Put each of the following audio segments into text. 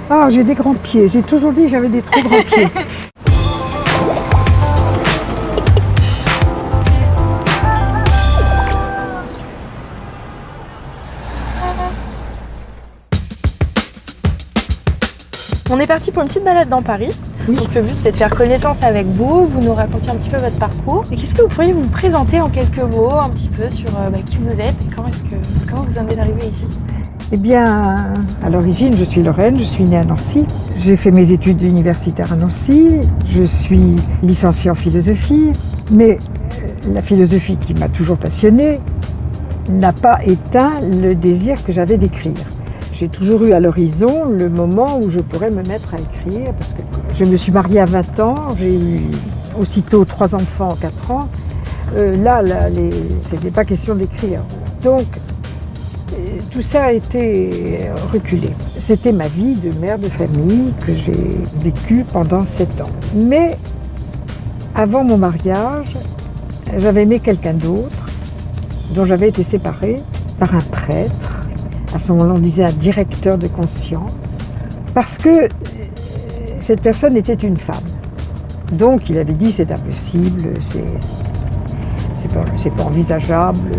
Ah, j'ai des grands pieds. J'ai toujours dit que j'avais des trop grands pieds. On est parti pour une petite balade dans Paris. Oui. Donc le but c'est de faire connaissance avec vous nous racontiez un petit peu votre parcours. Et qu'est-ce que vous pourriez vous présenter en quelques mots, un petit peu sur qui vous êtes et comment vous en êtes arrivé ici? Eh bien, à l'origine, je suis Lorraine, je suis née à Nancy. J'ai fait mes études universitaires à Nancy. Je suis licenciée en philosophie. Mais la philosophie qui m'a toujours passionnée n'a pas éteint le désir que j'avais d'écrire. J'ai toujours eu à l'horizon le moment où je pourrais me mettre à écrire, parce que je me suis mariée à 20 ans, j'ai eu aussitôt 3 enfants en 4 ans. C'était pas question d'écrire. Donc, tout ça a été reculé. C'était ma vie de mère de famille que j'ai vécue pendant 7 ans. Mais avant mon mariage, j'avais aimé quelqu'un d'autre, dont j'avais été séparée par un prêtre. À ce moment-là, on disait un directeur de conscience, parce que cette personne était une femme. Donc il avait dit c'est impossible, c'est pas envisageable.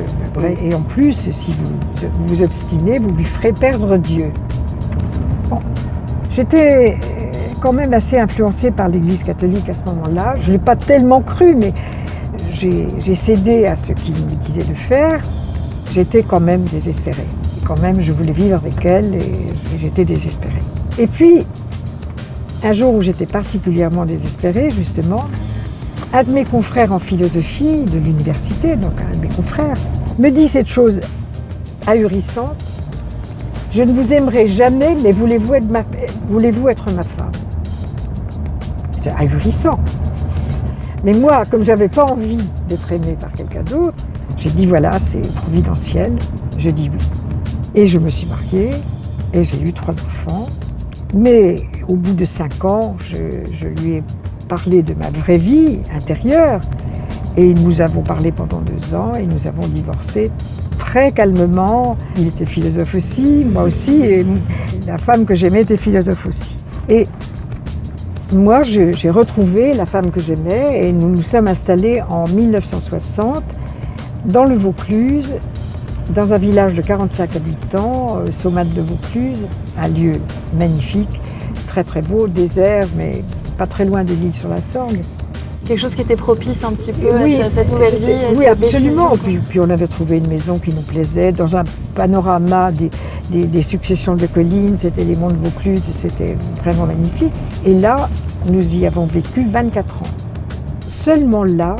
Et en plus, si vous vous obstinez, vous lui ferez perdre Dieu. Bon. J'étais quand même assez influencée par l'Église catholique à ce moment-là. Je ne l'ai pas tellement cru, mais j'ai cédé à ce qu'il me disait de faire. J'étais quand même désespérée. Quand même, je voulais vivre avec elle et j'étais désespérée. Et puis, un jour où j'étais particulièrement désespérée, justement, un de mes confrères en philosophie de l'université, donc un de mes confrères, me dit cette chose ahurissante. Je ne vous aimerai jamais, mais voulez-vous être ma femme? C'est ahurissant. Mais moi, comme je n'avais pas envie d'être aimée par quelqu'un d'autre, j'ai dit voilà, c'est providentiel, je dis oui. Et je me suis mariée et j'ai eu 3 enfants. Mais au bout de 5 ans, je lui ai parlé de ma vraie vie intérieure. Et nous avons parlé pendant 2 ans et nous avons divorcé très calmement. Il était philosophe aussi, moi aussi, et la femme que j'aimais était philosophe aussi. Et moi, j'ai retrouvé la femme que j'aimais et nous nous sommes installés en 1960 dans le Vaucluse, dans un village de 45 habitants, Saumâtre de Vaucluse, un lieu magnifique, très très beau, désert, mais pas très loin de l'île sur la Sorgue. Quelque chose qui était propice un petit peu Oui, à cette nouvelle vie. Oui, absolument. Puis on avait trouvé une maison qui nous plaisait, dans un panorama des successions de collines, c'était les monts de Vaucluse, c'était vraiment magnifique. Et là, nous y avons vécu 24 ans. Seulement là,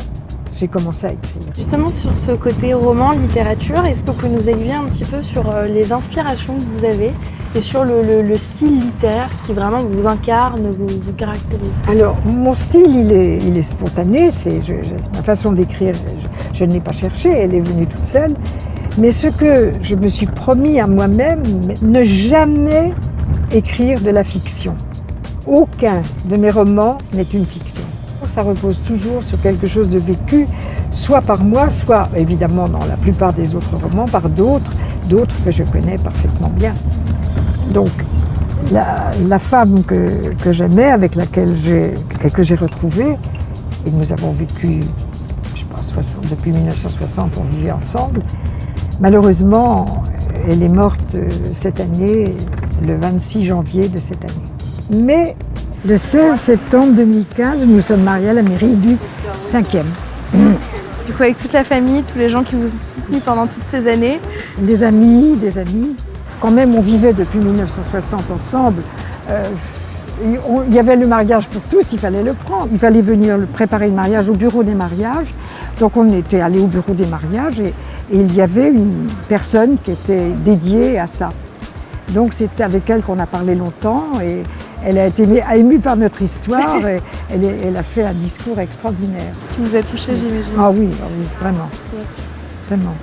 j'ai commencé à écrire. Justement, sur ce côté roman, littérature, est-ce que vous pouvez nous aiguiller un petit peu sur les inspirations que vous avez et sur le style littéraire qui vraiment vous incarne, vous caractérise? Alors, mon style, il est spontané, ma façon d'écrire, je ne l'ai pas cherchée, elle est venue toute seule. Mais ce que je me suis promis à moi-même, ne jamais écrire de la fiction. Aucun de mes romans n'est une fiction. Ça repose toujours sur quelque chose de vécu, soit par moi, soit évidemment dans la plupart des autres romans, par d'autres que je connais parfaitement bien. Donc, la femme que j'aimais, avec laquelle que j'ai retrouvée, et nous avons vécu, je pense, depuis 1960, on vivait ensemble. Malheureusement, elle est morte cette année, le 26 janvier de cette année. Mais le 16 septembre 2015, nous sommes mariés à la mairie du 5e. Du coup, avec toute la famille, tous les gens qui vous ont soutenu pendant toutes ces années. Des amis. Quand même, on vivait depuis 1960 ensemble. Il y avait le mariage pour tous, il fallait le prendre. Il fallait venir préparer le mariage au bureau des mariages. Donc on était allés au bureau des mariages et il y avait une personne qui était dédiée à ça. Donc c'est avec elle qu'on a parlé longtemps et elle a été émue par notre histoire et elle a fait un discours extraordinaire. Qui vous a touché, j'imagine. Ah oui, vraiment. Ouais. Vraiment.